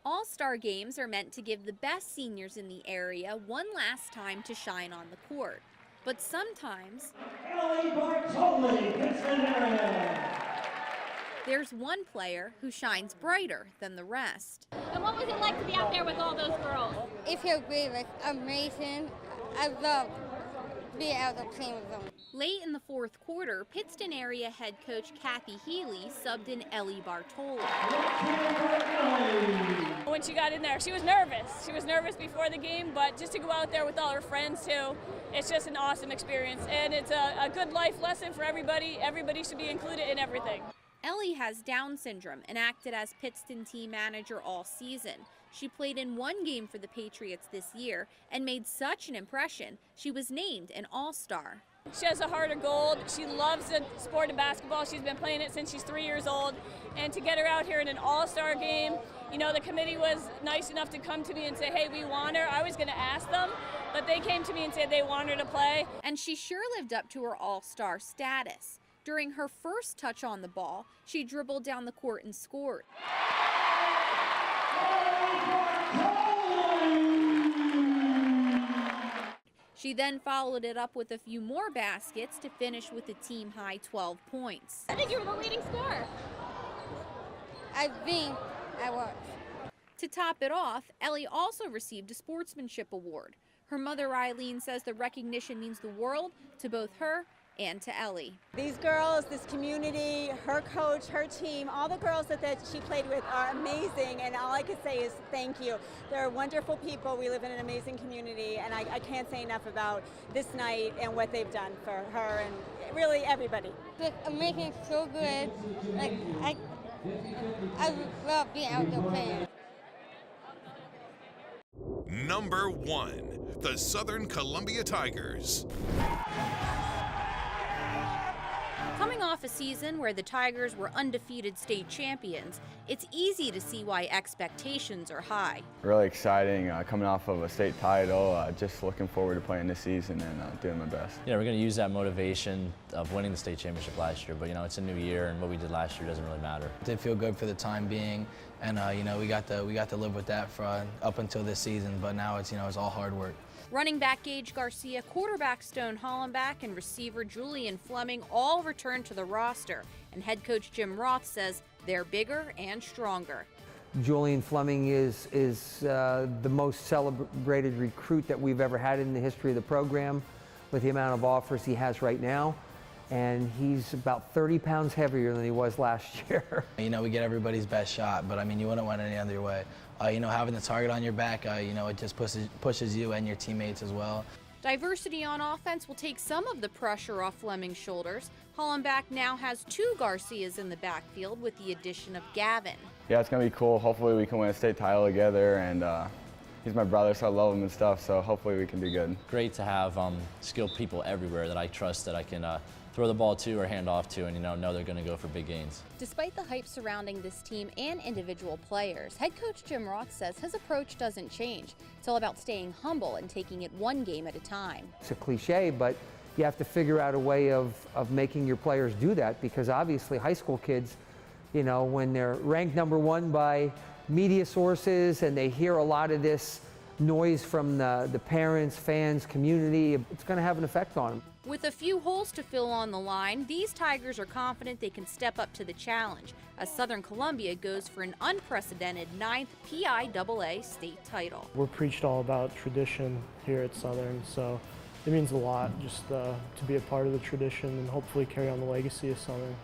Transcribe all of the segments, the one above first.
All-Star games are meant to give the best seniors in the area one last time to shine on the court. But sometimes there's one player who shines brighter than the rest. And what was it like to be out there with all those girls? It feels great, like amazing. I love being out there playing with them. Late in the fourth quarter, Pittston area head coach Kathy Healy subbed in Ellie Bartola. When she got in there, she was nervous. She was nervous before the game, but just to go out there with all her friends too, it's just an awesome experience. And it's a good life lesson for everybody. Everybody should be included in everything. Ellie has Down syndrome and acted as Pittston team manager all season. She played in one game for the Patriots this year and made such an impression, she was named an All-Star. She has a heart of gold. She loves the sport of basketball. She's been playing it since she's 3 years old. And to get her out here in an all-star game, you know, the committee was nice enough to come to me and say, hey, we want her. I was going to ask them, but they came to me and said they want her to play. And she sure lived up to her all-star status. During her first touch on the ball, she dribbled down the court and scored. She then followed it up with a few more baskets to finish with a team-high 12 points. I think you were the leading scorer. I think I was. To top it off, Ellie also received a sportsmanship award. Her mother, Eileen, says the recognition means the world to both her and to Ellie. These girls, this community, her coach, her team, all the girls that she played with are amazing, and all I could say is thank you. They're wonderful people. We live in an amazing community, and I can't say enough about this night and what they've done for her and really everybody. I'm making it so good. Like I love being out there playing. Number 1, the Southern Columbia Tigers. Coming off a season where the Tigers were undefeated state champions, it's easy to see why expectations are high. Really exciting, coming off of a state title, just looking forward to playing this season and doing my best. Yeah, we're going to use that motivation of winning the state championship last year, but you know, it's a new year and what we did last year doesn't really matter. It did feel good for the time being, and you know, we got to live with that for up until this season, but now it's, you know, it's all hard work. Running back Gage Garcia, quarterback Stone Hollenbach, and receiver Julian Fleming all returned to the roster, and head coach Jim Roth says they're bigger and stronger. Julian Fleming is the most celebrated recruit that we've ever had in the history of the program with the amount of offers he has right now. And he's about 30 pounds heavier than he was last year. You know, we get everybody's best shot, but I mean, you wouldn't want it any other way. You know, having the target on your back, you know, it just pushes you and your teammates as well. Diversity on offense will take some of the pressure off Fleming's shoulders. Hollenbach now has 2 Garcias in the backfield with the addition of Gavin. Yeah, it's going to be cool. Hopefully we can win a state title together, and he's my brother, so I love him and stuff, so hopefully we can do good. Great to have skilled people everywhere that I trust that I can throw the ball to or hand off to, and you know they're going to go for big gains. Despite the hype surrounding this team and individual players, head coach Jim Roth says his approach doesn't change. It's all about staying humble and taking it one game at a time. It's a cliche, but you have to figure out a way of making your players do that, because obviously high school kids, you know, when they're ranked number 1 by media sources and they hear a lot of this noise from the parents, fans, community, it's going to have an effect on them. With a few holes to fill on the line, these Tigers are confident they can step up to the challenge as Southern Columbia goes for an unprecedented 9th PIAA state title. We're preached all about tradition here at Southern, so it means a lot just to be a part of the tradition and hopefully carry on the legacy of Southern.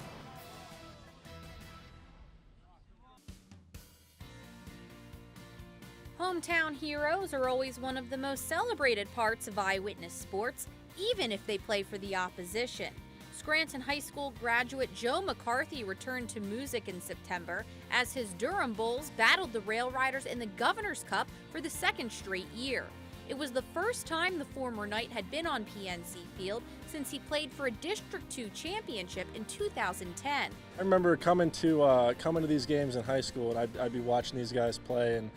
Hometown heroes are always one of the most celebrated parts of eyewitness sports, even if they play for the opposition. Scranton High School graduate Joe McCarthy returned to music in September as his Durham Bulls battled the Rail Riders in the Governor's Cup for the 2nd straight year. It was the first time the former Knight had been on PNC Field since he played for a District 2 championship in 2010. I remember coming to these games in high school, and I'd be watching these guys play, and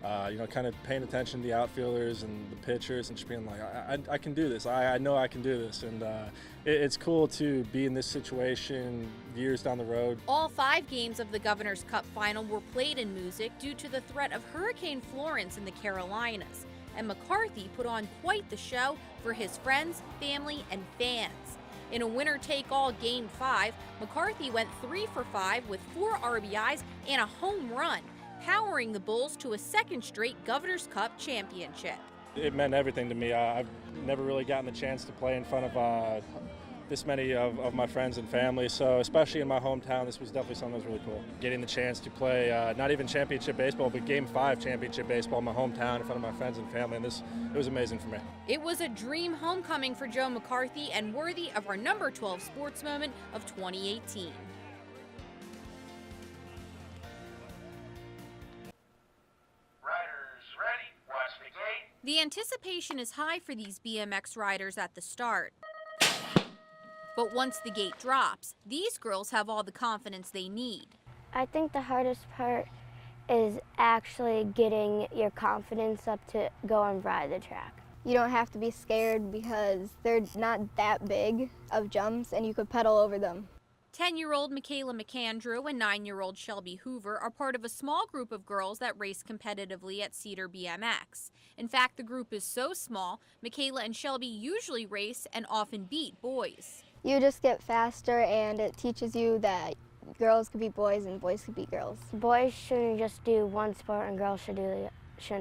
kind of paying attention to the outfielders and the pitchers and just being like, I can do this. I know I can do this. And it's cool to be in this situation years down the road. All 5 games of the Governor's Cup final were played in Music due to the threat of Hurricane Florence in the Carolinas. And McCarthy put on quite the show for his friends, family, and fans. In a winner-take-all Game 5, McCarthy went 3 for 5 with 4 RBIs and a home run, powering the Bulls to a second straight Governor's Cup championship. It meant everything to me. I've never really gotten the chance to play in front of this many of my friends and family, so especially in my hometown, this was definitely something that was really cool. Getting the chance to play not even championship baseball, but Game 5 championship baseball in my hometown in front of my friends and family, and it was amazing for me. It was a dream homecoming for Joe McCarthy and worthy of our number 12 sports moment of 2018. The anticipation is high for these BMX riders at the start. But once the gate drops, these girls have all the confidence they need. I think the hardest part is actually getting your confidence up to go and ride the track. You don't have to be scared because they're not that big of jumps and you could pedal over them. 10-year-old Michaela McAndrew and 9-year-old Shelby Hoover are part of a small group of girls that race competitively at Cedar BMX. In fact, the group is so small, Michaela and Shelby usually race and often beat boys. You just get faster and it teaches you that girls could be boys and boys could be girls. Boys shouldn't just do one sport and girls shouldn't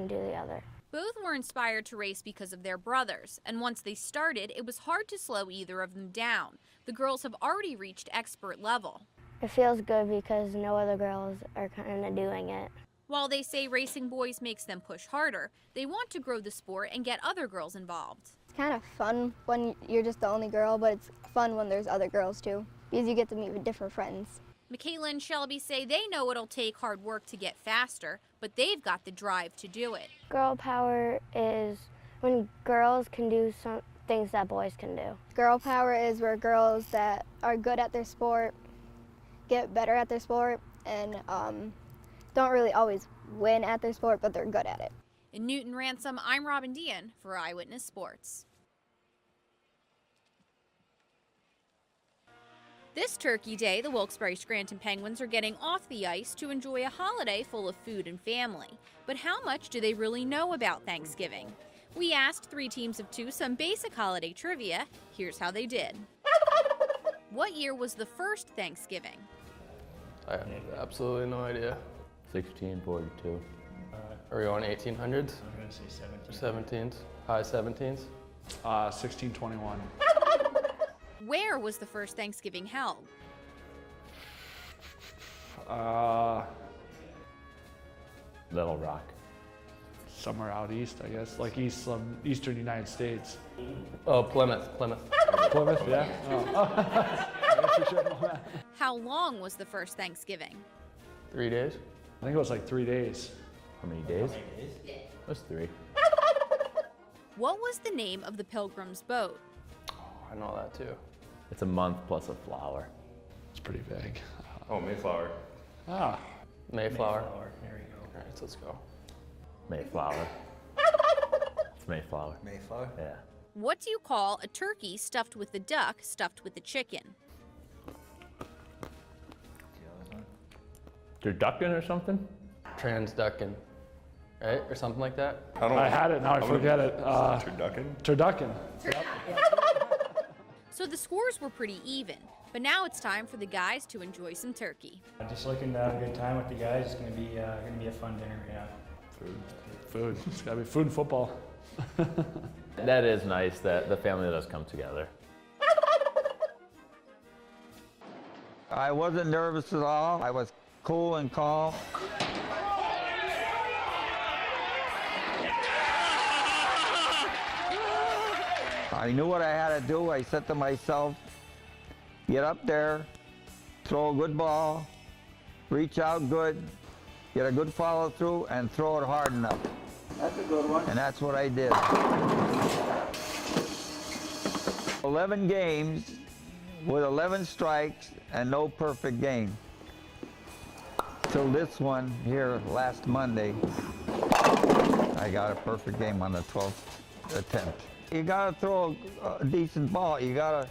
do the other. Both were inspired to race because of their brothers, and once they started, it was hard to slow either of them down. The girls have already reached expert level. It feels good because no other girls are kind of doing it. While they say racing boys makes them push harder, they want to grow the sport and get other girls involved. It's kind of fun when you're just the only girl, but it's fun when there's other girls too, because you get to meet with different friends. Michaela and Shelby say they know it'll take hard work to get faster, but they've got the drive to do it. Girl power is when girls can do some things that boys can do. Girl power is where girls that are good at their sport get better at their sport and don't really always win at their sport, but they're good at it. In Newton Ransom, I'm Robin Dean for Eyewitness Sports. This Turkey Day, the Wilkes-Barre-Scranton Penguins are getting off the ice to enjoy a holiday full of food and family. But how much do they really know about Thanksgiving? We asked 3 teams of 2 some basic holiday trivia. Here's how they did. What year was the first Thanksgiving? I have absolutely no idea. 1642. Are we on 1800s? I'm going to say 17s. High 17s? 1621. Where was the first Thanksgiving held? Little Rock. Somewhere out east, I guess, like eastern United States. Oh, Plymouth. Plymouth, yeah? Oh. I guess we should know that. How long was the first Thanksgiving? 3 days? I think it was like 3 days. How many days? It was 3. What was the name of the Pilgrim's boat? Oh, I know that too. It's a month plus a flower. It's pretty vague. Oh, Mayflower. Ah. Mayflower. There you go. All right, so let's go. Mayflower. It's Mayflower. Mayflower? Yeah. What do you call a turkey stuffed with a duck stuffed with a chicken? Turducken or something? Transducken, right? Or something like that? I had it, now I forget it. Turducken? Turducken. So the scores were pretty even, but now it's time for the guys to enjoy some turkey. Just looking to have a good time with the guys. It's going to be a fun dinner, yeah. Food. It's got to be food and football. That is nice that the family does come together. I wasn't nervous at all. I was cool and calm. I knew what I had to do. I said to myself, get up there, throw a good ball, reach out good, get a good follow through, and throw it hard enough. That's a good one. And that's what I did. 11 games with 11 strikes and no perfect game. till this one here last Monday. I got a perfect game on the 12th attempt. You gotta throw a decent ball. You gotta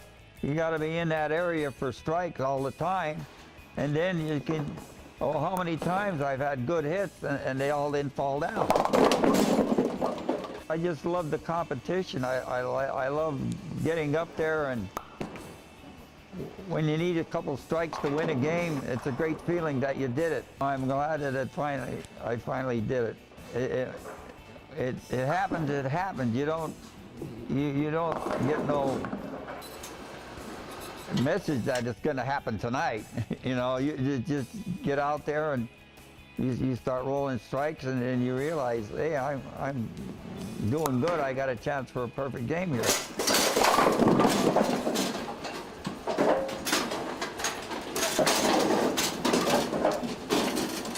be in that area for strikes all the time, and then you can. Oh, how many times I've had good hits and they all didn't fall down. I just love the competition. I love getting up there, and when you need a couple strikes to win a game, it's a great feeling that you did it. I'm glad that I finally did it. It happens. It happens. You don't get no message that it's going to happen tonight. You know, you just get out there and you start rolling strikes, and then you realize, hey, I'm doing good. I got a chance for a perfect game here.